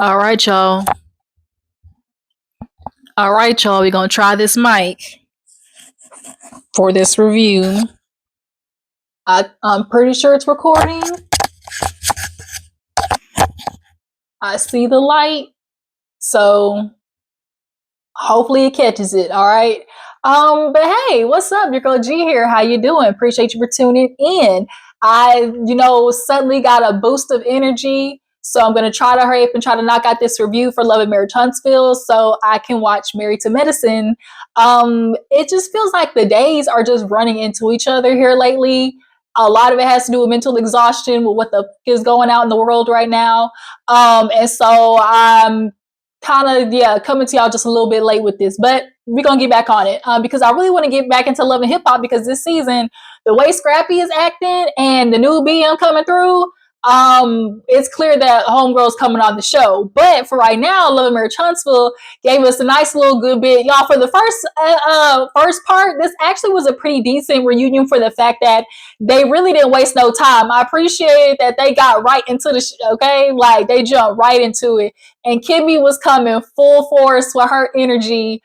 All right, y'all. All right, y'all. We're going to try this mic for this review. I'm pretty sure it's recording. I see the light. So hopefully it catches it. All right. But hey, what's up? Your girl G here. How you doing? Appreciate you for tuning in. I, suddenly got a boost of energy. So I'm going to try to hurry up and try to knock out this review for Love and Marriage Huntsville so I can watch Married to Medicine. It just feels like the days are just running into each other here lately. A lot of it has to do with mental exhaustion, with what the is going out in the world right now. And so I'm kind of coming to y'all just a little bit late with this, but we're gonna get back on it because I really want to get back into love and hip hop because this season, the way Scrappy is acting and the new BM coming through, it's clear that homegirl's coming on the show. But for right now, Love and Marriage Huntsville gave us a nice little good bit, y'all. For the first part, this actually was a pretty decent reunion for the fact that they really didn't waste no time. I appreciate that they got right into the okay, like they jumped right into it, and Kimmy was coming full force with her energy.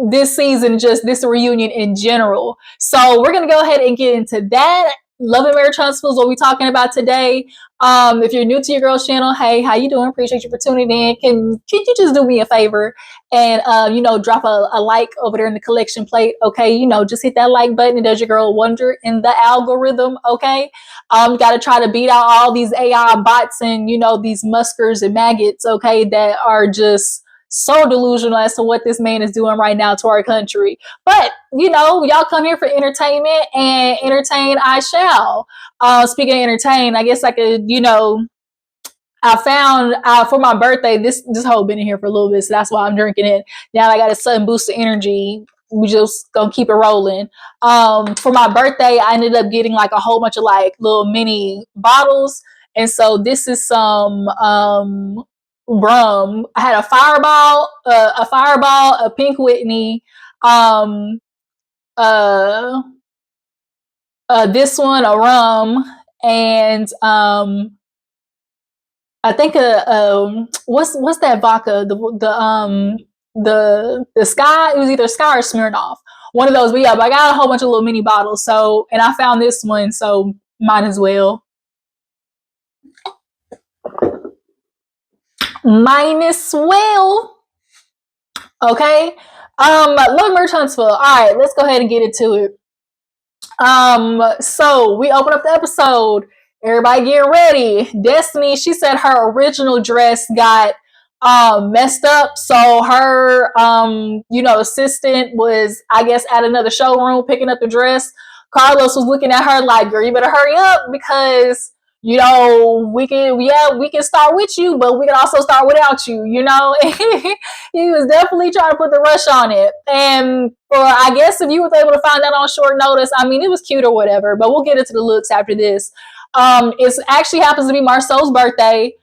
This season, just this reunion in general. So we're gonna go ahead and get into that. Love and Marriage Huntsville is what we're talking about today. If you're new to your girl's channel, hey, how you doing? Appreciate you for tuning in. Can you just do me a favor and drop a like over there in the collection plate? Okay, just hit that like button. It does your girl wonder in the algorithm. Okay, got to try to beat out all these AI bots and these muskers and maggots. Okay, that are just so delusional as to what this man is doing right now to our country. But, y'all come here for entertainment, and entertain I shall. Speaking of entertain, I guess I could, I found for my birthday, this whole been in here for a little bit, so that's why I'm drinking it. Now I got a sudden boost of energy. We just gonna keep it rolling. For my birthday, I ended up getting like a whole bunch of like little mini bottles. And so this is some rum. I had a fireball, a pink Whitney, this one a rum, and I think what's that vodka? The Sky. It was either Sky or Smirnoff. One of those. But yeah, but I got a whole bunch of little mini bottles. So, and I found this one, so might as well. Okay. Love Merch Huntsville. All right, let's go ahead and get into it. So we open up the episode. Everybody get ready. Destiny, she said her original dress got messed up. So her assistant was, I guess, at another showroom picking up the dress. Carlos was looking at her like, girl, you better hurry up because we can start with you, but we can also start without you, He was definitely trying to put the rush on it. And I guess if you was able to find that on short notice, I mean, it was cute or whatever, but we'll get into the looks after this. It actually happens to be Marcel's birthday.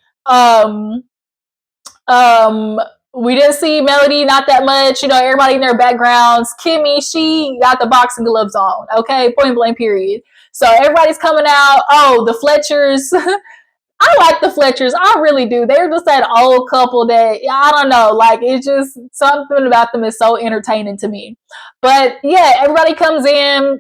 We didn't see Melody, not that much, everybody in their backgrounds. Kimmy, she got the boxing gloves on, okay, point blank period. So everybody's coming out. Oh, the Fletchers. I like the Fletchers. I really do. They're just that old couple that, I don't know, like, it's just something about them is so entertaining to me. But yeah, everybody comes in.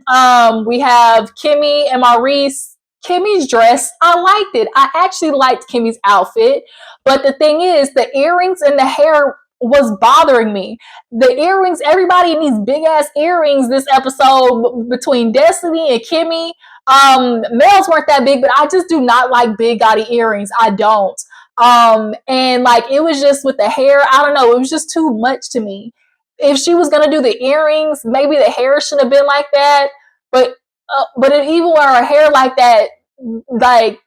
We have Kimmy and Maurice. Kimmy's dress, I liked it. I actually liked Kimmy's outfit. But the thing is, the earrings and the hair was bothering me. The earrings, everybody in these big ass earrings this episode between Destiny and Kimmy. Males weren't that big, but I just do not like big gaudy earrings. I don't. And like it was just with the hair, I don't know, it was just too much to me. If she was gonna do the earrings, maybe the hair should have been like that. But if even with her hair like that, like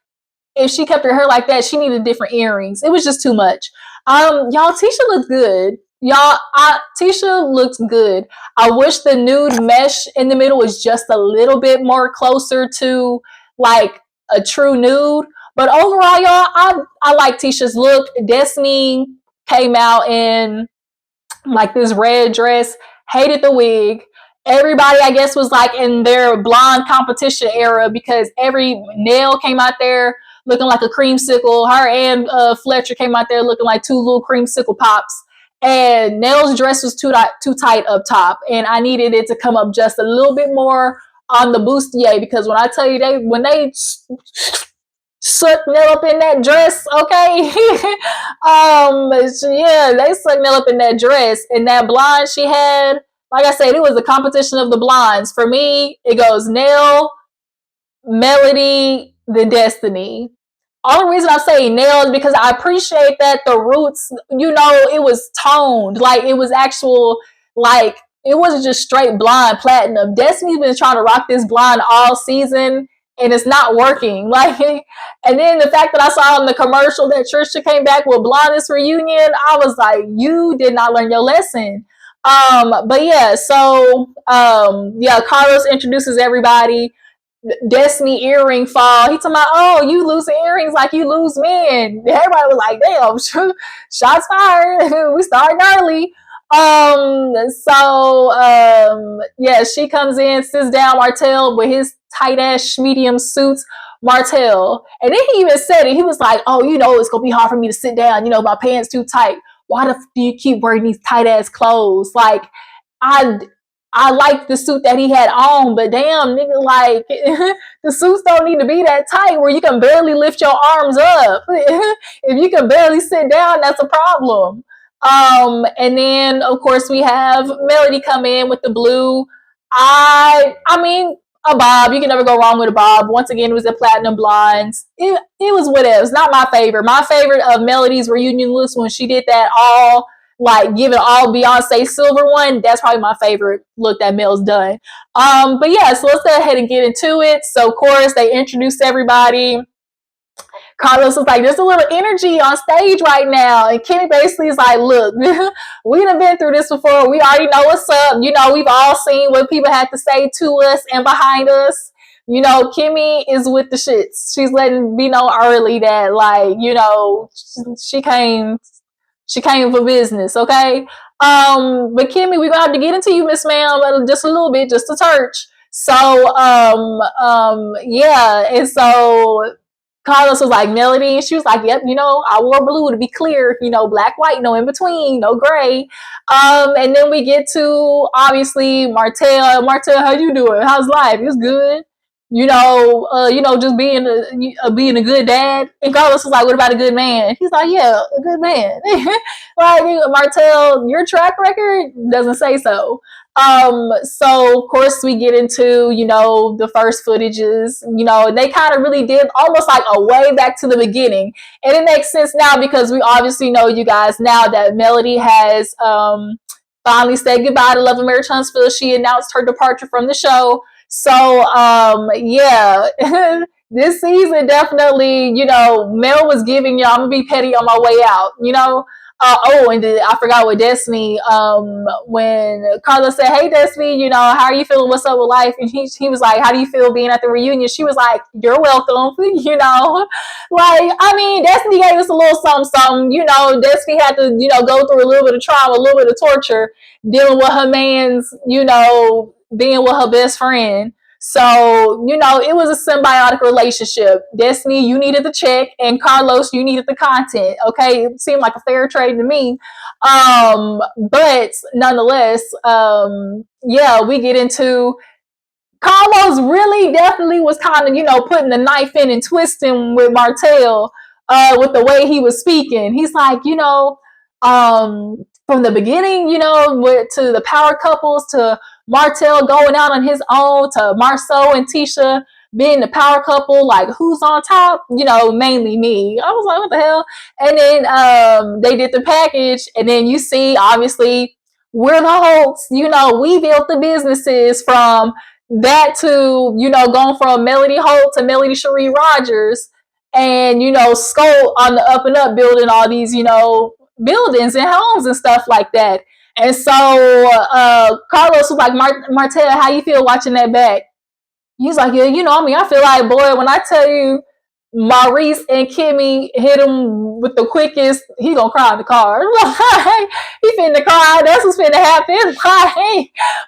if she kept her hair like that, she needed different earrings. It was just too much. Y'all, Tisha looked good. Tisha looks good. I wish the nude mesh in the middle was just a little bit more closer to like a true nude. But overall, y'all, I like Tisha's look. Destiny came out in like this red dress. Hated the wig. Everybody, I guess, was like in their blonde competition era because every nail came out there looking like a creamsicle. Her and Fletcher came out there looking like two little creamsicle pops. And Nell's dress was too tight up top, and I needed it to come up just a little bit more on the bustier, because when I tell you when they sucked Nell up in that dress, okay? Yeah, they sucked Nell up in that dress, and that blonde she had, like I said, it was a competition of the blondes. For me, it goes Nell, Melody, then Destiny. Only reason I'm saying Nell is because I appreciate that the roots, it was toned. Like, it was actual, like, it wasn't just straight blonde platinum. Destiny's been trying to rock this blonde all season, and it's not working. Like, and then the fact that I saw in the commercial that Trisha came back with blondness reunion, I was like, you did not learn your lesson. But yeah, so yeah, Carlos introduces everybody. Destiny earring fall. He talking about, oh, you losing earrings like you lose men. Everybody was like, damn, shots fired. We starting early. Yeah, she comes in, sits down Martell with his tight ass medium suits. Martell. And then he even said it. He was like, oh, it's gonna be hard for me to sit down. My pants too tight. Why the f do you keep wearing these tight ass clothes? Like, I liked the suit that he had on, but damn, nigga, like, the suits don't need to be that tight where you can barely lift your arms up. If you can barely sit down, that's a problem. And then of course we have Melody come in with the blue. I mean, a bob. You can never go wrong with a bob. Once again, it was the platinum blondes. It was whatever. It's not my favorite. My favorite of Melody's reunion looks when she did that all, like, give it all Beyonce silver one. That's probably my favorite look that Mel's done. But yeah, so let's go ahead and get into it. So of course they introduced everybody. Carlos was like, there's a little energy on stage right now. And Kimmy basically is like, look, we done been through this before. We already know what's up. We've all seen what people had to say to us and behind us. Kimmy is with the shits. She's letting me know early that, like, she came for business, okay? But Kimmy, we're gonna have to get into you, Miss Ma'am, just a little bit, just a touch. So, yeah, and so Carlos was like, Melody, and she was like, yep, I wore blue to be clear, black, white, no in between, no gray. And then we get to, obviously, Martell. Martell, how you doing? How's life? It's good. Just being a good dad. And Carlos was like, what about a good man? He's like, yeah, a good man. Like, Martell, your track record doesn't say so. So of course we get into, the first footages, they kind of really did almost like a way back to the beginning. And it makes sense now because we obviously know, you guys, now that Melody has finally said goodbye to Love and Marriage Huntsville. She announced her departure from the show. So yeah, this season definitely, Mel was giving I'm gonna be petty on my way out, and I forgot with Destiny, when Carla said, hey Destiny, how are you feeling? What's up with life? And he was like, how do you feel being at the reunion? She was like, you're welcome. Like, I mean, Destiny gave us a little something. Destiny had to, go through a little bit of trauma, a little bit of torture, dealing with her man's, being with her best friend. So, it was a symbiotic relationship. Destiny, you needed the check, and Carlos, you needed the content. Okay, it seemed like a fair trade to me. But nonetheless, yeah, we get into Carlos really definitely was kind of, putting the knife in and twisting with Martell, with the way he was speaking. He's like, from the beginning, to the power couples, to Martell going out on his own, to Marceau and Tisha being the power couple, like, who's on top? Mainly me. I was like, what the hell? And then they did the package, and then you see, obviously, we're the Holts. We built the businesses from that to, going from Melody Holt to Melody Cherie Rogers, and, Skull on the up and up, building all these, buildings and homes and stuff like that. And so Carlos was like, Martell, how you feel watching that back? He's like, yeah, I feel like, boy, when I tell you Maurice and Kimmy hit him with the quickest, he gonna cry in the car. He finna cry. That's what's finna happen.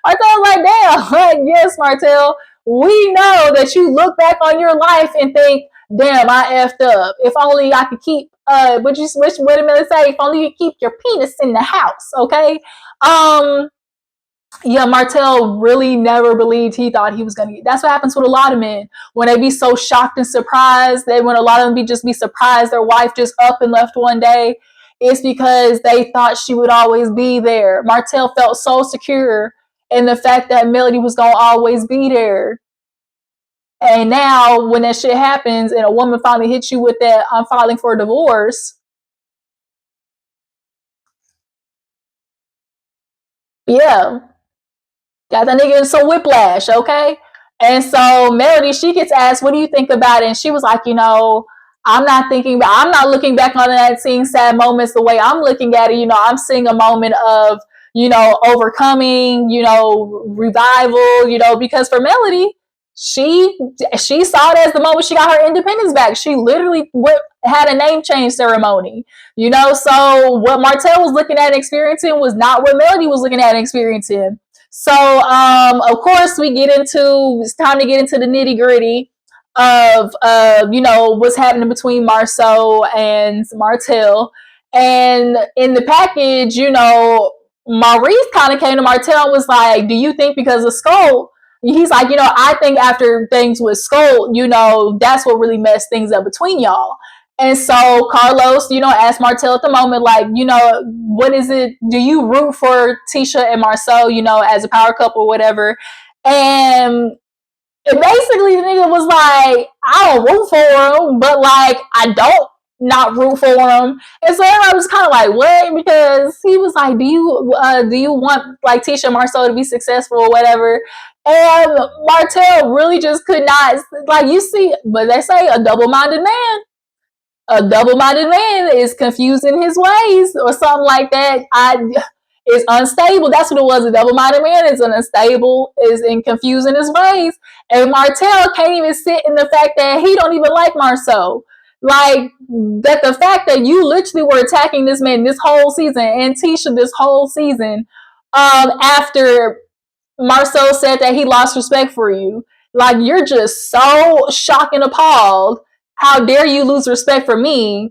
Martell's like, damn. Yes, Martell, we know that you look back on your life and think, damn, I effed up. If only I could keep what a minute say, if only you could keep your penis in the house, okay? Yeah, Martel really never believed he thought he was gonna get. That's what happens with a lot of men when they be so shocked and surprised. They when a lot of them be surprised their wife just up and left one day. It's because they thought she would always be there. Martel felt so secure in the fact that Melody was gonna always be there. And now when that shit happens and a woman finally hits you with that I'm filing for a divorce, yeah, got that nigga in some whiplash, okay? And so Melody, she gets asked, what do you think about it? And she was like, I'm not looking back on that, seeing sad moments the way I'm looking at it. I'm seeing a moment of, overcoming, revival, because for Melody, she saw it as the moment she got her independence back. She literally had a name change ceremony, so what Martell was looking at and experiencing was not what Melody was looking at and experiencing. So, of course, it's time to get into the nitty gritty of, what's happening between Marceau and Martel. And in the package, Maurice kind of came to Martel and was like, do you think because of Skull? He's like, I think after things with Skull, that's what really messed things up between y'all. And so Carlos, asked Martel at the moment, like, what is it? Do you root for Tisha and Marceau, as a power couple or whatever? And basically the nigga was like, I don't root for him, but like, I don't not root for him. And so everybody was kind of like, what? Because he was like, do you want like Tisha and Marceau to be successful or whatever? And Martel really just could not, like, you see, but they say a double-minded man is confused in his ways or something like that. Is unstable. That's what it was. A double-minded man is confused in his ways. And Martel can't even sit in the fact that he don't even like Marceau. Like, that the fact that you literally were attacking this man this whole season and Tisha this whole season, after Marceau said that he lost respect for you. Like, you're just so shocked and appalled. How dare you lose respect for me?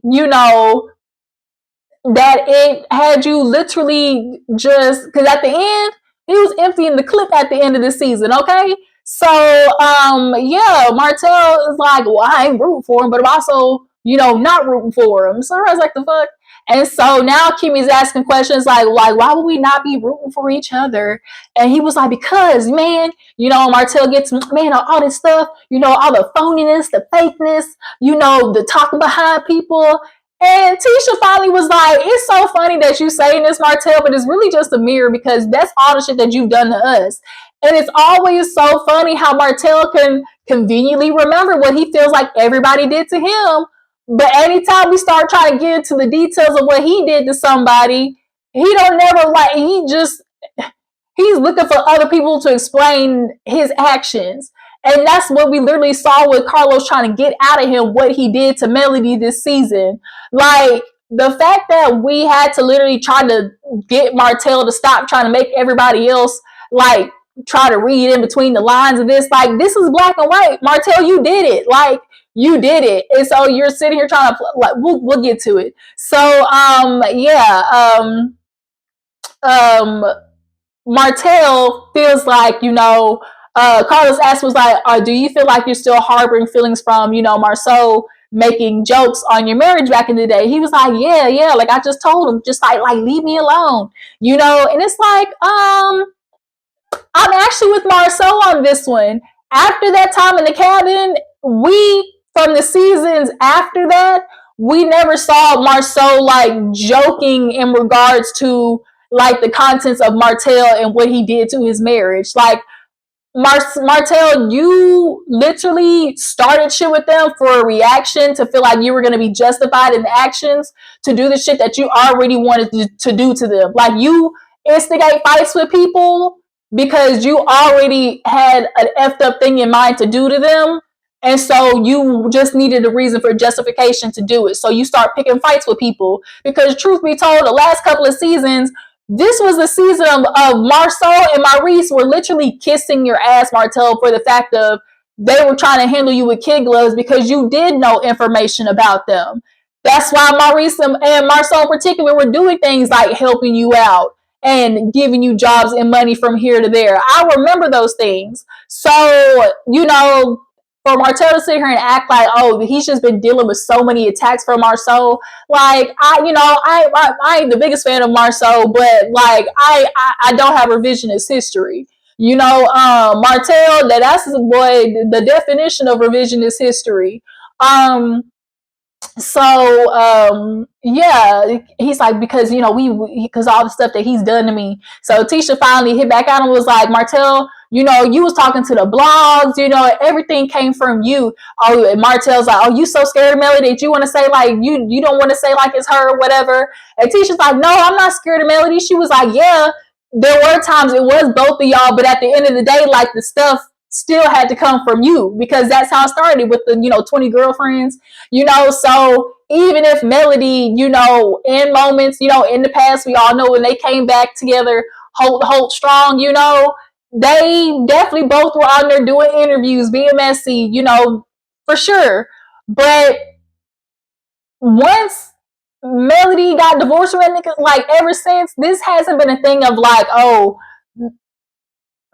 That it had you literally just, because at the end, he was emptying the clip at the end of the season, okay? So, yeah, Martel is like, well, I ain't rooting for him, but I'm also, not rooting for him. So I was like, the fuck? And so now Kimmy's asking questions like, why would we not be rooting for each other? And he was like, because, man, Martel gets, man, all this stuff, all the phoniness, the fakeness, the talking behind people. And Tisha finally was like, it's so funny that you saying this, Martel, but it's really just a mirror because that's all the shit that you've done to us. And it's always so funny how Martel can conveniently remember what he feels like everybody did to him. But anytime we start trying to get into the details of what he did to somebody, he don't never like, he's looking for other people to explain his actions. And that's what we literally saw with Carlos trying to get out of him what he did to Melody this season. Like, the fact that we had to literally try to get Martel to stop trying to make everybody else, like, try to read in between the lines of this. Like, this is black and white. Martel, you did it. Like, you did it. And so you're sitting here trying to, like, we'll get to it. So, Martel feels like, Carlos asked was like, do you feel like you're still harboring feelings from, Marceau making jokes on your marriage back in the day? He was like, yeah, like I just told him, just like leave me alone, and it's like, I'm actually with Marceau on this one. After that time in the cabin, from the seasons after that, we never saw Marceau like joking in regards to like the contents of Martel and what he did to his marriage. Like, Martel, you literally started shit with them for a reaction to feel like you were going to be justified in the actions to do the shit that you already wanted to do to them. Like, you instigate fights with people because you already had an effed up thing in mind to do to them. And so you just needed a reason for justification to do it. So you start picking fights with people because, truth be told, the last couple of seasons, this was the season of Marceau and Maurice were literally kissing your ass, Martel, for the fact of they were trying to handle you with kid gloves because you did know information about them. That's why Maurice and Marcel in particular were doing things like helping you out and giving you jobs and money from here to there. I remember those things. So, for Martel to sit here and act like, oh, he's just been dealing with so many attacks from Marceau. Like, I ain't the biggest fan of Marceau, but like, I don't have revisionist history. Martel, that's the boy, the definition of revisionist history. Yeah, he's like, because because all the stuff that he's done to me. So Tisha finally hit back out and was like, Martel, you was talking to the blogs, everything came from you. Oh, and Martel's like, oh, you so scared of Melody that you want to say like you don't want to say like it's her or whatever. And Tisha's like, no, I'm not scared of Melody. She was like, yeah, there were times it was both of y'all, but at the end of the day, like the stuff still had to come from you, because that's how it started with the 20 girlfriends. So even if Melody, in moments, in the past, we all know when they came back together, hold strong, they definitely both were out there doing interviews, being messy, for sure. But once Melody got divorced from that nigga, like ever since, this hasn't been a thing of like, oh,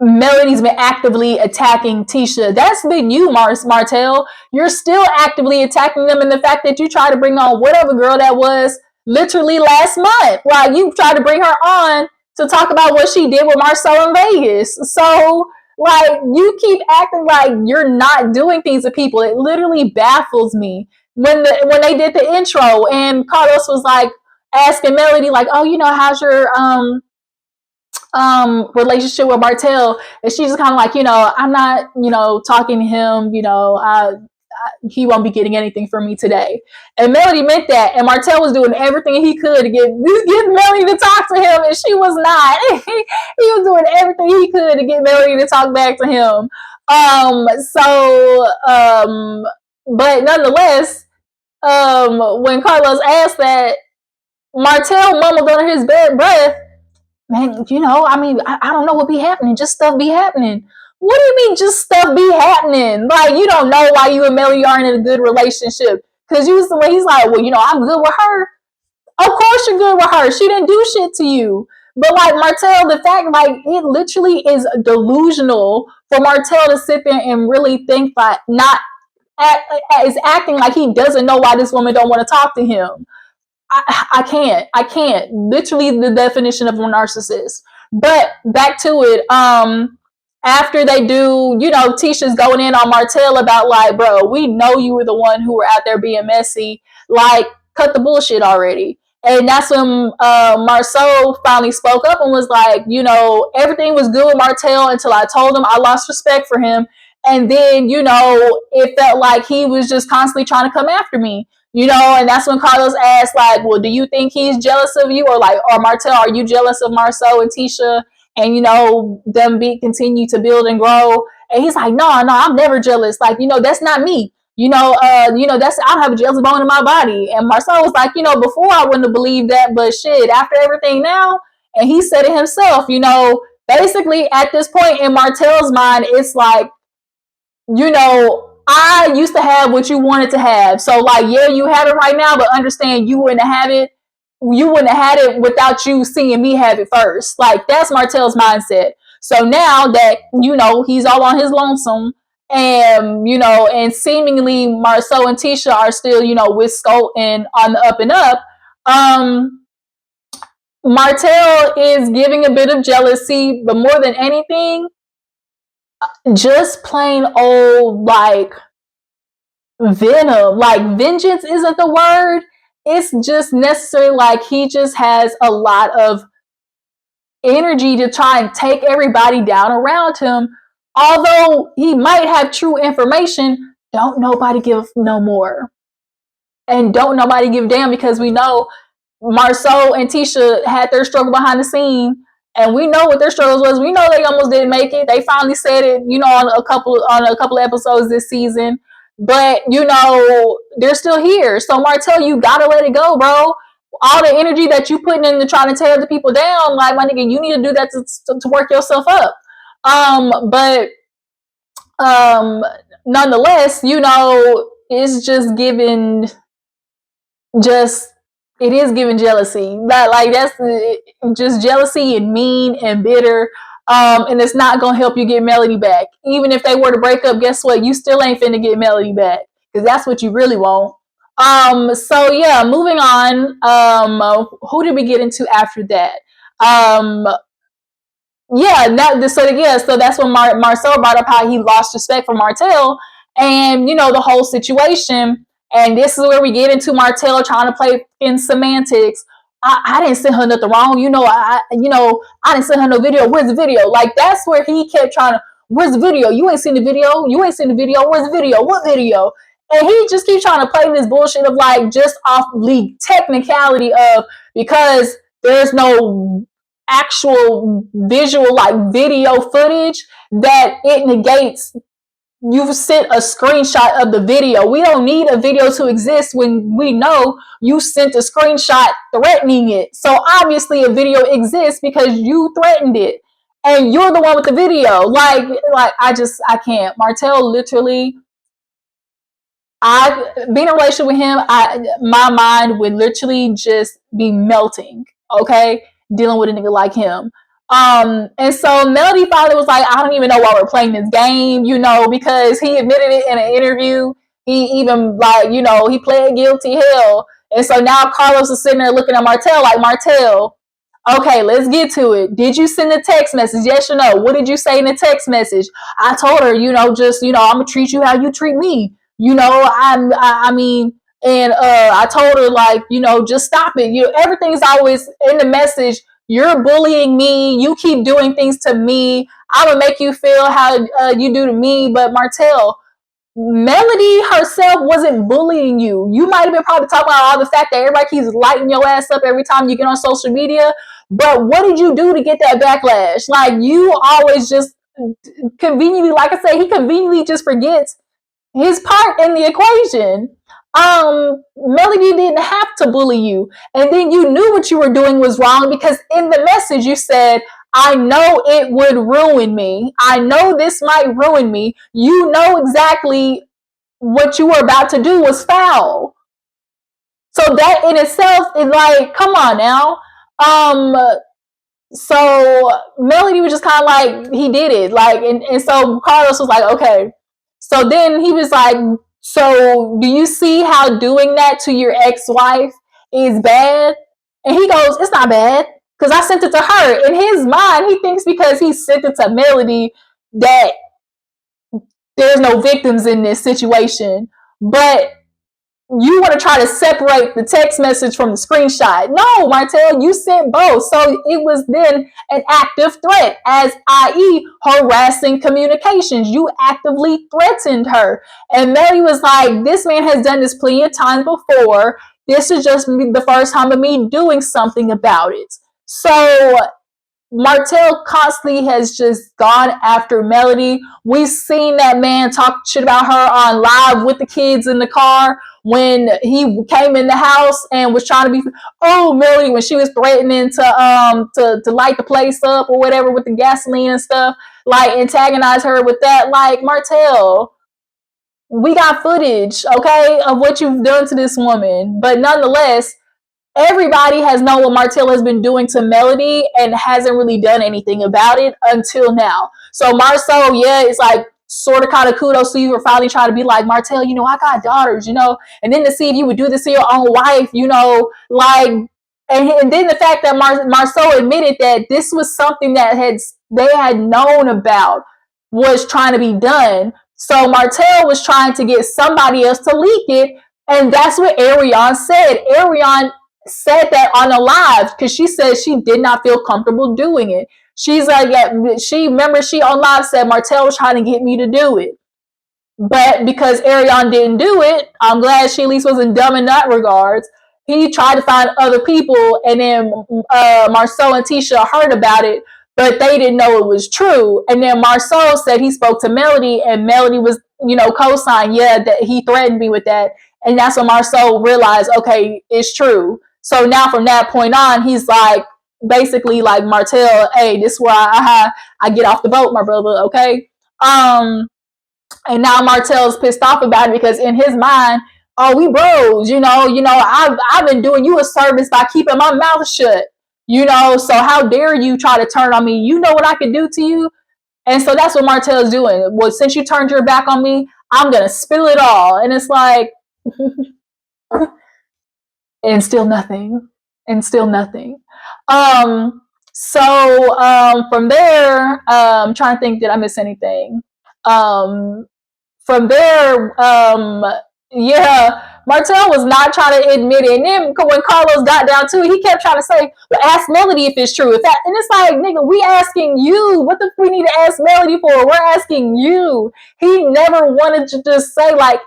Melody's been actively attacking Tisha. That's been you, Martel. You're still actively attacking them, and the fact that you tried to bring on whatever girl that was literally last month. Like, you tried to bring her on to talk about what she did with Marcel in Vegas. So, like, you keep acting like you're not doing things to people. It literally baffles me. When they did the intro and Carlos was like asking Melody, like, oh, how's your relationship with Martel, and she's just kind of like, I'm not, talking to him, he won't be getting anything from me today. And Melody meant that, and Martel was doing everything he could to get Melody to talk to him, and she was not. He was doing everything he could to get Melody to talk back to him. But nonetheless, when Carlos asked that, Martel mumbled under his breath, man, I don't know what be happening. Just stuff be happening. What do you mean just stuff be happening? Like, you don't know why you and Melody aren't in a good relationship. Because he's like, well, I'm good with her. Of course you're good with her. She didn't do shit to you. But like Martel, the fact, like, it literally is delusional for Martel to sit there and really think that is acting like he doesn't know why this woman don't want to talk to him. I can't. Literally the definition of a narcissist. But back to it. After they do, Tisha's going in on Martel about like, bro, we know you were the one who were out there being messy. Like, cut the bullshit already. And that's when Marceau finally spoke up and was like, everything was good with Martel until I told him I lost respect for him. And then, it felt like he was just constantly trying to come after me. And that's when Carlos asked, like, well, do you think he's jealous of you? Or Martel, are you jealous of Marceau and Tisha? And, them continue to build and grow. And he's like, no, I'm never jealous. Like, that's not me. I don't have a jealous bone in my body. And Marceau was like, before I wouldn't have believed that, but shit, after everything now, and he said it himself, basically at this point in Martel's mind, it's like, I used to have what you wanted to have. So like, yeah, you have it right now, but understand you wouldn't have it. You wouldn't have had it without you seeing me have it first. Like, that's Martel's mindset. So now that, he's all on his lonesome, and, and seemingly Marceau and Tisha are still, with Scott and on the up and up, Martel is giving a bit of jealousy, but more than anything, just plain old, like, venom. Like, vengeance isn't the word. It's just necessary. Like, he just has a lot of energy to try and take everybody down around him. Although he might have true information, don't nobody give no more. And don't nobody give a damn, because we know Marceau and Tisha had their struggle behind the scene, and we know what their struggles was. We know they almost didn't make it. They finally said it, on a couple episodes this season. But, they're still here. So Martel, you gotta let it go, bro. All the energy that you putting into trying to tear the people down, like, my nigga, you need to do that to work yourself up. nonetheless, it's just given just it is giving jealousy. That's just jealousy and mean and bitter. And it's not gonna help you get Melody back. Even if they were to break up, guess what? You still ain't finna get Melody back because that's what you really want. So yeah, moving on. Who did we get into after that? Um, yeah, so that's when Marcel brought up how he lost respect for Martel, and the whole situation. And this is where we get into Martel trying to play in semantics. I didn't send her nothing wrong. I didn't send her no video. Where's the video? Like that's where he kept trying to. Where's the video? You ain't seen the video. You ain't seen the video. Where's the video? What video? And he just keeps trying to play this bullshit of like just off league technicality of because there's no actual visual like video footage that it negates you've sent a screenshot of the video. We don't need a video to exist when we know you sent a screenshot threatening it. So obviously a video exists because you threatened it and you're the one with the video. Like I can't. Martel literally, I being in a relationship with him, my mind would literally just be melting. Okay, dealing with a nigga like him. And so Melody finally was like, I don't even know why we're playing this game, because he admitted it in an interview. He even he pled guilty hell. And so now Carlos is sitting there looking at Martel like, Martel, okay, let's get to it. Did you send a text message? Yes or no? What did you say in the text message? I told her, I'm gonna treat you how you treat me. I mean, and I told her like, just stop it. Everything's always in the message. You're bullying me. You keep doing things to me. I'm gonna make you feel how you do to me. But Martel, Melody herself wasn't bullying you. You might have been probably talking about all the fact that everybody keeps lighting your ass up every time you get on social media. But what did you do to get that backlash? Like you always just conveniently, like I said, he conveniently just forgets his part in the equation. Melody didn't have to bully you. And then you knew what you were doing was wrong because in the message you said, I know it would ruin me. I know this might ruin me. You know exactly what you were about to do was foul. So that in itself is like, come on now. So Melody was just kind of like, he did it. Like, and so Carlos was like, okay. So then he was like, so do you see how doing that to your ex-wife is bad? And he goes, it's not bad because I sent it to her. In his mind, he thinks because he sent it to Melody that there's no victims in this situation. But you want to try to separate the text message from the screenshot. No, Martel, you sent both. So it was then an active threat, as i.e. harassing communications. You actively threatened her. And Mary was like, this man has done this plenty of times before. This is just the first time of me doing something about it. So Martel constantly has just gone after Melody. We've seen that man talk shit about her on live with the kids in the car when he came in the house and was trying to be, Melody, when she was threatening to light the place up or whatever with the gasoline and stuff, like antagonize her with that. Like, Martel, we got footage, okay, of what you've done to this woman. But nonetheless, everybody has known what Martel has been doing to Melody and hasn't really done anything about it until now. So Marcel, yeah, it's like sort of kind of kudos to you for finally trying to be like, Martel, I got daughters, and then to see if you would do this to your own wife, like, and then the fact that Marcel admitted that this was something that they had known about was trying to be done. So Martel was trying to get somebody else to leak it. And that's what Ariane said. Ariane said that on a live because she said she did not feel comfortable doing it. She's like, yeah, she on live said Martel was trying to get me to do it. But because Ariane didn't do it, I'm glad she at least wasn't dumb in that regards. He tried to find other people, and then Marcel and Tisha heard about it, but they didn't know it was true. And then Marcel said he spoke to Melody, and Melody was, co-signed, yeah, that he threatened me with that. And that's when Marcel realized, okay, it's true. So now from that point on, he's like, basically like, Martel, hey, this is where I get off the boat, my brother, okay? And now Martell's pissed off about it because in his mind, oh, we bros, I've been doing you a service by keeping my mouth shut, so how dare you try to turn on me? You know what I can do to you? And so that's what Martell's doing. Well, since you turned your back on me, I'm gonna spill it all. And it's like, and still nothing. And still nothing. From there, trying to think, did I miss anything? From there, yeah, Martel was not trying to admit it. And then when Carlos got down to it, he kept trying to say, well, ask Melody if it's true. And it's like, nigga, we asking you. What the f we need to ask Melody for? We're asking you. He never wanted to just say, like,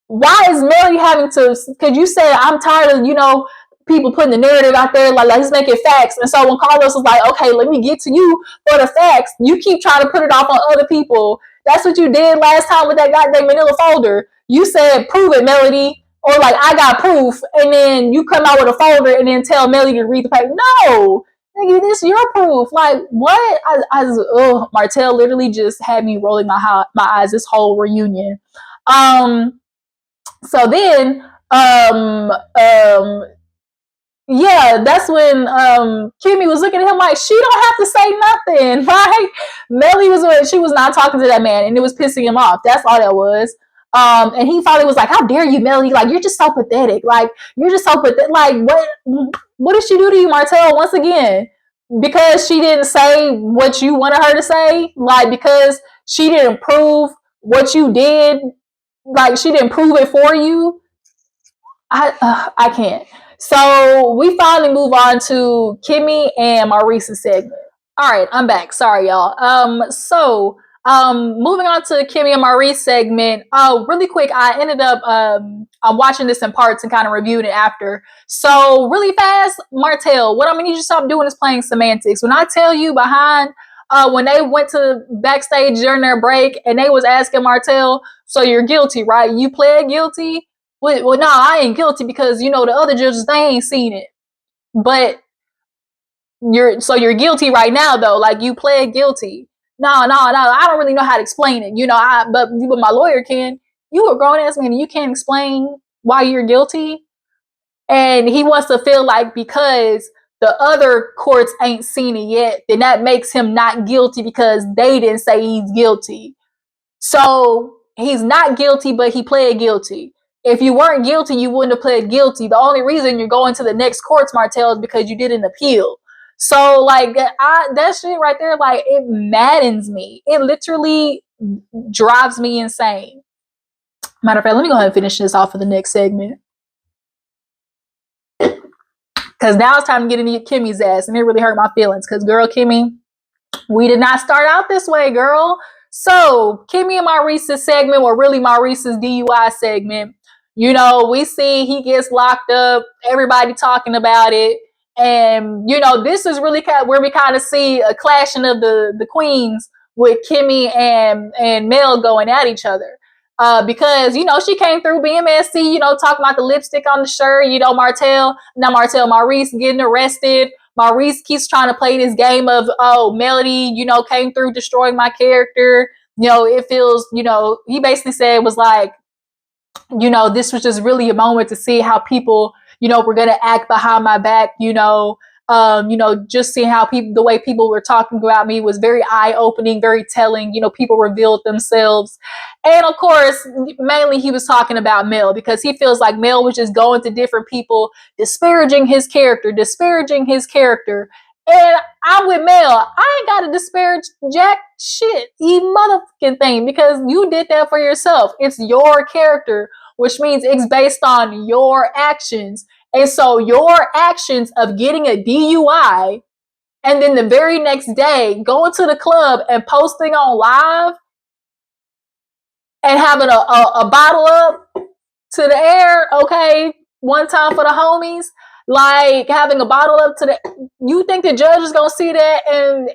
why is Melody having to, because you said, I'm tired of, people putting the narrative out there, like, let's make it facts. And so when Carlos was like, okay, let me get to you for the facts, you keep trying to put it off on other people. That's what you did last time with that goddamn manila folder. You said, prove it, Melody. Or like, I got proof. And then you come out with a folder and then tell Melody to read the paper. No, nigga, this is your proof. Like, what? Martel literally just had me rolling my eyes this whole reunion. So then, yeah, that's when Kimmy was looking at him like, she don't have to say nothing, right? Melly she was not talking to that man, and it was pissing him off. That's all that was. And he finally was like, how dare you, Melly? Like, you're just so pathetic. Like, you're just so pathetic. Like, what did she do to you, Martel, once again? Because she didn't say what you wanted her to say? Like, because she didn't prove what you did? Like, she didn't prove it for you? I can't. So we finally move on to Kimmy and Maurice's segment. All right, I'm back. Sorry, y'all. Moving on to Kimmy and Maurice segment. Really quick, I ended up I'm watching this in parts and kind of reviewing it after. So really fast, Martel, what I'm gonna need you to stop doing is playing semantics. When I tell you behind when they went to backstage during their break and they was asking Martel, so you're guilty, right? You pled guilty? Well, no, I ain't guilty because the other judges, they ain't seen it. But you're guilty right now though. Like, you pled guilty. No, I don't really know how to explain it. But my lawyer can. You a grown ass man and you can't explain why you're guilty. And he wants to feel like because the other courts ain't seen it yet, then that makes him not guilty because they didn't say he's guilty. So he's not guilty, but he pled guilty. If you weren't guilty, you wouldn't have pled guilty. The only reason you're going to the next courts, Martel, is because you did an appeal. So, like, that shit right there, like, it maddens me. It literally drives me insane. Matter of fact, let me go ahead and finish this off for the next segment. Because now it's time to get into Kimmy's ass, and it really hurt my feelings. Because, girl, Kimmy, we did not start out this way, girl. So, Kimmy and Maurice's segment, or really Maurice's DUI segment, we see he gets locked up, everybody talking about it. And, this is really where we kind of see a clashing of the queens with Kimmy and Mel going at each other. Because, she came through being messy, talking about the lipstick on the shirt, Maurice getting arrested. Maurice keeps trying to play this game of, oh, Melody, came through destroying my character. It feels, he basically said it was like, this was just really a moment to see how people, were going to act behind my back, just seeing how the way people were talking about me was very eye-opening, very telling. People revealed themselves. And of course, mainly he was talking about Mel because he feels like Mel was just going to different people, disparaging his character. And I'm with Mel. I ain't got to disparage jack shit, motherfucking thing, because you did that for yourself. It's your character, which means it's based on your actions. And so your actions of getting a DUI and then the very next day going to the club and posting on live and having a bottle up to the air, okay, one time for the homies, like having a bottle up to the, you think the judge is gonna see that and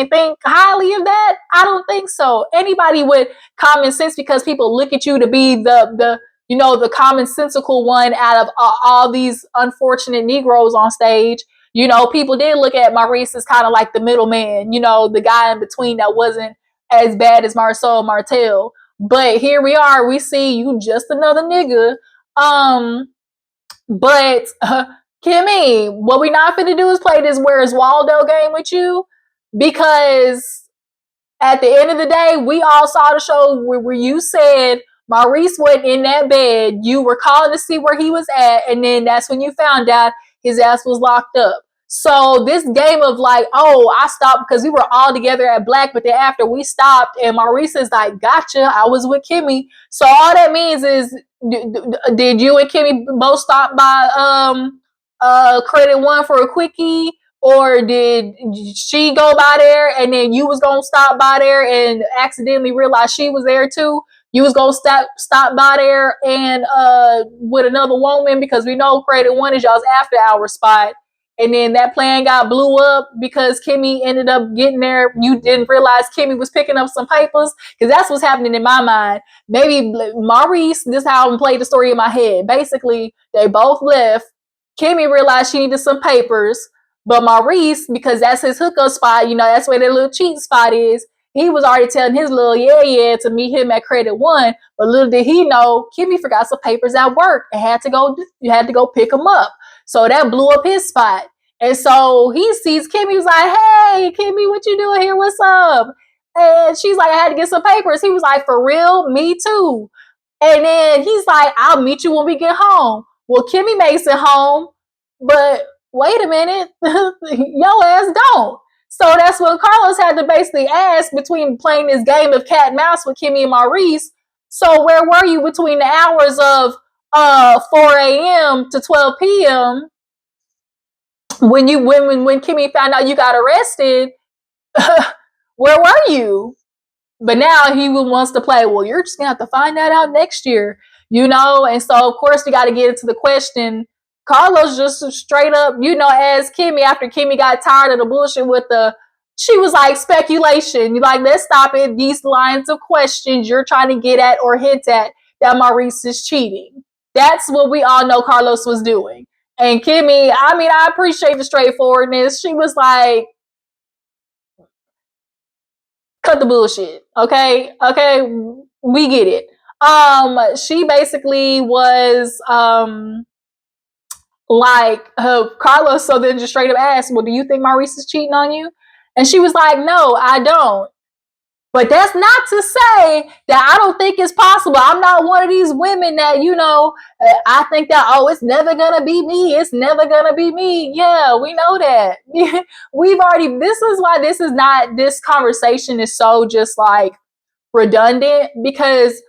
think highly of that? I don't think so. Anybody with common sense, because people look at you to be the commonsensical one out of all these unfortunate Negroes on stage. People did look at Maurice as kind of like the middleman, the guy in between that wasn't as bad as Marceau Martel. But here we are. We see you just another nigga. But Kimmy, what we not finna do is play this Where's Waldo game with you, because at the end of the day, we all saw the show where you said Maurice wasn't in that bed. You were calling to see where he was at, and then that's when you found out his ass was locked up. So this game of like, oh, I stopped because we were all together at Black, but then after we stopped, and Maurice is like, gotcha, I was with Kimmy. So all that means is, did you and Kimmy both stop by Credit.1 for a quickie? Or did she go by there and then you was gonna stop by there and accidentally realize she was there too? You was gonna stop by there and with another woman, because we know Credit.1 is y'all's after hour spot. And then that plan got blew up because Kimmy ended up getting there. You didn't realize Kimmy was picking up some papers, because that's what's happening in my mind. Maybe Maurice, this is how I played the story in my head. Basically, they both left. Kimmy realized she needed some papers. But Maurice, because that's his hookup spot, that's where their little cheat spot is. He was already telling his little yeah to meet him at Credit.1. But little did he know, Kimmy forgot some papers at work and you had to go pick them up. So that blew up his spot. And so he sees Kimmy, was like, hey, Kimmy, what you doing here? What's up? And she's like, I had to get some papers. He was like, for real? Me too. And then he's like, I'll meet you when we get home. Well, Kimmy makes it home, but wait a minute, your ass don't. So that's what Carlos had to basically ask between playing this game of cat and mouse with Kimmy and Maurice. So where were you between the hours of 4 a.m. to 12 p.m. when Kimmy found out you got arrested? Where were you? But now he wants to play, well, you're just going to have to find that out next year, And so, of course, we got to get into the question. Carlos just straight up, as Kimmy, after Kimmy got tired of the bullshit she was like, speculation. You like, let's stop it. These lines of questions you're trying to get at or hint at that Maurice is cheating. That's what we all know Carlos was doing. And Kimmy, I appreciate the straightforwardness. She was like, cut the bullshit. Okay, we get it. She basically was like Carlos, so then just straight up asked, well, do you think Maurice is cheating on you? And she was like, no, I don't. But that's not to say that I don't think it's possible. I'm not one of these women that, I think that, oh, it's never going to be me. It's never going to be me. Yeah, we know that. This is why this conversation is so just like redundant, because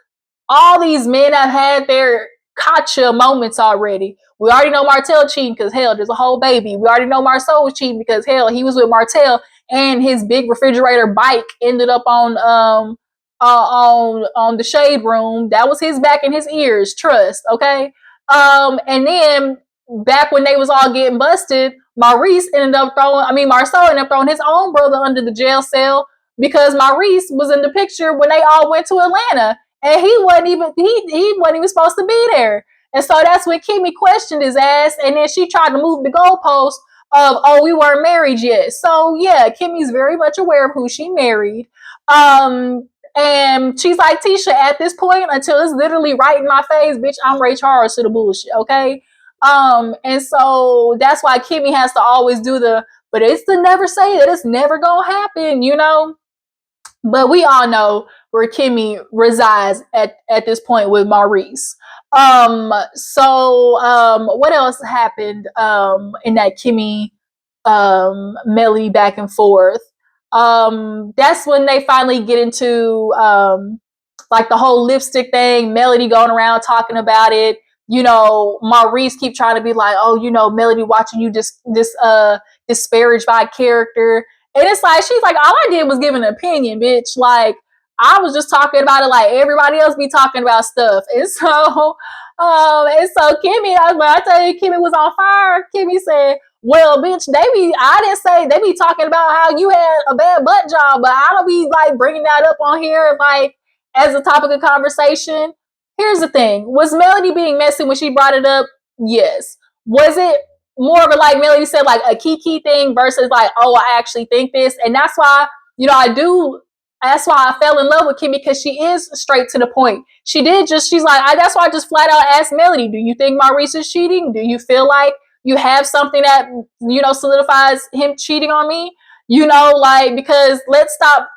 all these men have had their gotcha moments already. We already know Martel cheating because, hell, there's a whole baby. We already know Marceau was cheating because, hell, he was with Martel and his big refrigerator bike ended up on the shade room. That was his back in his ears. Trust, okay? And then back when they was all getting busted, Marceau ended up throwing his own brother under the jail cell because Maurice was in the picture when they all went to Atlanta. And he wasn't even supposed to be there. And so that's when Kimmy questioned his ass, and then she tried to move the goalpost of, oh, we weren't married yet. So yeah, Kimmy's very much aware of who she married. And she's like, Tisha, at this point, until it's literally right in my face, bitch, I'm Ray Charles to the bullshit, okay? And so that's why Kimmy has to always do but it's to never say that it's never gonna happen, But we all know where Kimmy resides at this point with Maurice. What else happened in that Kimmy Melody back and forth? That's when they finally get into like the whole lipstick thing, Melody going around talking about it. Maurice keep trying to be like, oh, Melody watching you disparaged by character. And it's like, she's like, all I did was give an opinion, bitch. Like, I was just talking about it like everybody else be talking about stuff. And so Kimmy, when I tell you Kimmy was on fire, Kimmy said, well, bitch, I didn't say, they be talking about how you had a bad butt job, but I don't be like bringing that up on here like as a topic of conversation. Here's the thing. Was Melody being messy when she brought it up? Yes. Was it more of a, like Melody said, like a key thing versus like, oh, I actually think this? And that's why, that's why I fell in love with Kimmy, because she is straight to the point. She's like, that's why I just flat out asked Melody, do you think Maurice is cheating? Do you feel like you have something that, solidifies him cheating on me? Like, because let's stop,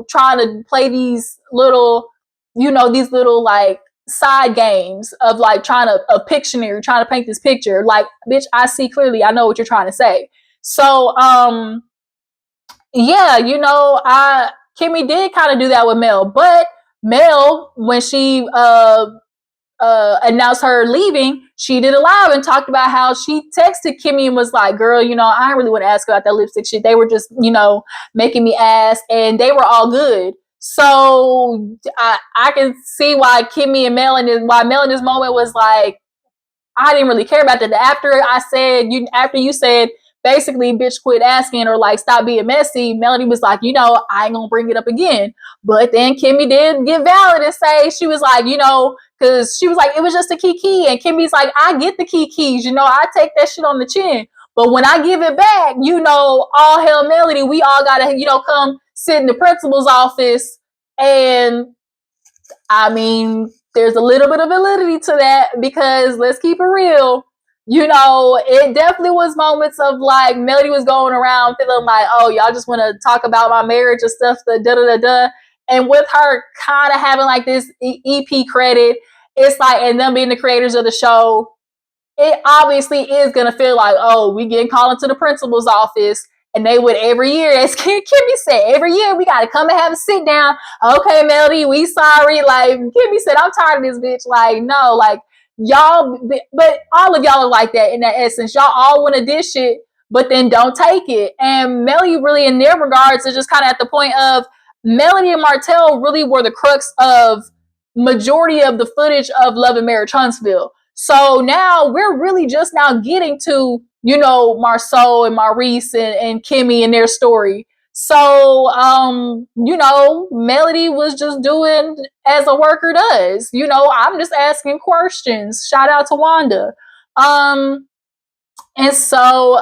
trying to play these little, like side games of like trying to a Pictionary, trying to paint this picture. Like, bitch, I see clearly. I know what you're trying to say. So, yeah, Kimmy did kind of do that with Mel, but Mel, when she announced her leaving, she did a live and talked about how she texted Kimmy and was like, girl, I really want to ask about that lipstick shit. They were just, making me ask, and they were all good. So I can see why Kimmy and Mel why Mel in this moment was like, I didn't really care about that. After you said basically, bitch, quit asking, or like stop being messy, Melody was like, I ain't gonna bring it up again. But then Kimmy did get valid and say, she was like, because she was like, it was just a kiki. And Kimmy's like, I get the kikis, I take that shit on the chin. But when I give it back, all hell Melody, we all gotta, come sit in the principal's office. And I mean, there's a little bit of validity to that, because let's keep it real. It definitely was moments of like Melody was going around feeling like, oh, y'all just want to talk about my marriage and stuff, da da da da. And with her kind of having like this EP credit, it's like, and them being the creators of the show, it obviously is going to feel like, oh, we getting called into the principal's office. And they would every year, as Kimmy said, every year we got to come and have a sit down. Okay, Melody, we sorry. Like Kimmy said, I'm tired of this bitch. Like, no, like y'all, but all of y'all are like that in that essence. Y'all all want to dish it, but then don't take it. And Melody really in their regards is just kind of at the point of Melody and Martell really were the crux of majority of the footage of Love and Marriage Huntsville. So now we're really just now getting to, Marceau and Maurice and Kimmy and their story. So, Melody was just doing as a worker does. I'm just asking questions. Shout out to Wanda. And so,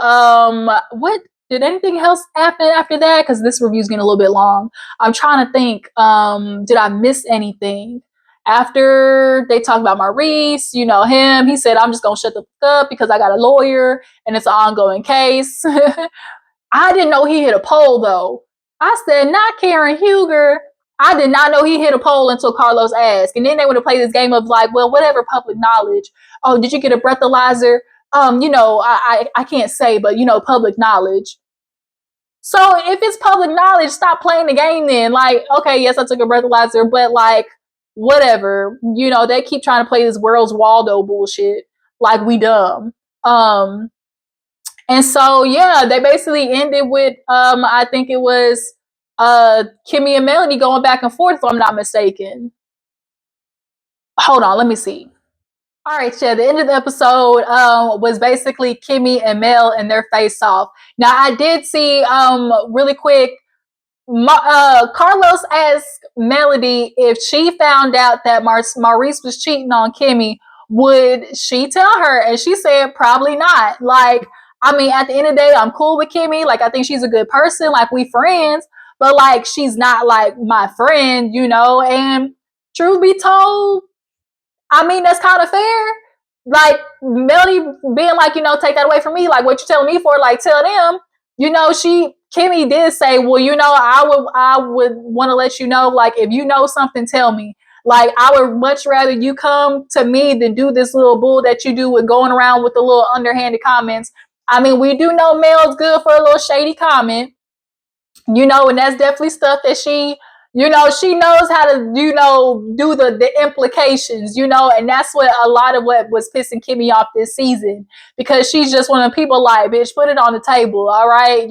what did anything else happen after that? Because this review's getting a little bit long. I'm trying to think. Did I miss anything? After they talked about Maurice, him, he said, I'm just going to shut the fuck up because I got a lawyer and it's an ongoing case. I didn't know he hit a pole, though. I said, not Karen Huger. I did not know he hit a pole until Carlos asked. And then they want to play this game of like, well, whatever public knowledge. Oh, did you get a breathalyzer? I can't say, but, public knowledge. So if it's public knowledge, stop playing the game then. Like, okay, yes, I took a breathalyzer, but like, whatever. They keep trying to play this Where's Waldo bullshit. Like, we dumb. And so, yeah, they basically ended with, I think it was Kimmy and Melody going back and forth, if I'm not mistaken. Hold on, let me see. All right, yeah, the end of the episode was basically Kimmy and Mel and their face off. Now, I did see really quick, Carlos asked Melody if she found out that Maurice was cheating on Kimmy, would she tell her? And she said probably not. Like, I mean, at the end of the day, I'm cool with Kimmy. Like, I think she's a good person. Like, we friends. But, like, she's not, like, my friend, And truth be told, I mean, that's kind of fair. Like, Melody being like, take that away from me. Like, what you telling me for? Like, tell them. Kimmy did say, well, I would want to let you know, like, if you know something, tell me. Like, I would much rather you come to me than do this little bull that you do with going around with the little underhanded comments. I mean, we do know Mel's good for a little shady comment, and that's definitely stuff that she knows how to, do the implications, and that's what a lot of what was pissing Kimmy off this season, because she's just one of the people like, bitch, put it on the table, all right,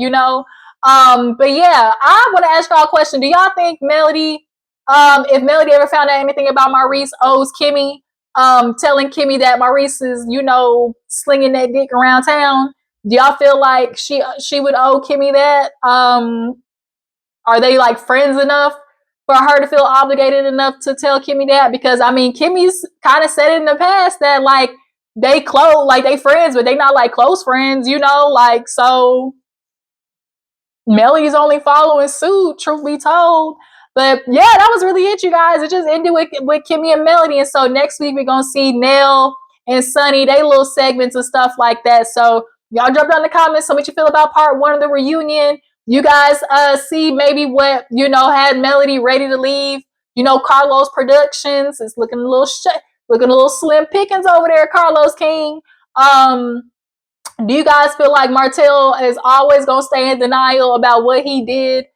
but yeah, I want to ask y'all a question. Do y'all think Melody, if Melody ever found out anything about Maurice, owes Kimmy, telling Kimmy that Maurice is, slinging that dick around town? Do y'all feel like she would owe Kimmy that? Are they like friends enough for her to feel obligated enough to tell Kimmy that? Because I mean, Kimmy's kind of said in the past that like they close, like they friends, but they not like close friends, like, so Melody's only following suit, truth be told. But yeah, that was really it, you guys. It just ended with Kimmy and Melody. And so next week we're gonna see Nell and Sunny, they little segments and stuff like that. So y'all drop down in the comments. So what you feel about part 1 of the reunion. You guys see maybe what, had Melody ready to leave. Carlos Productions is looking a little slim pickings over there, Carlos King. Do you guys feel like Martell is always gonna stay in denial about what he did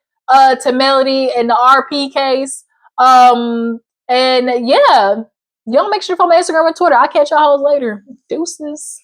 to Melody in the RP case? And yeah, y'all make sure to follow my Instagram and Twitter. I'll catch y'all hoes later. Deuces.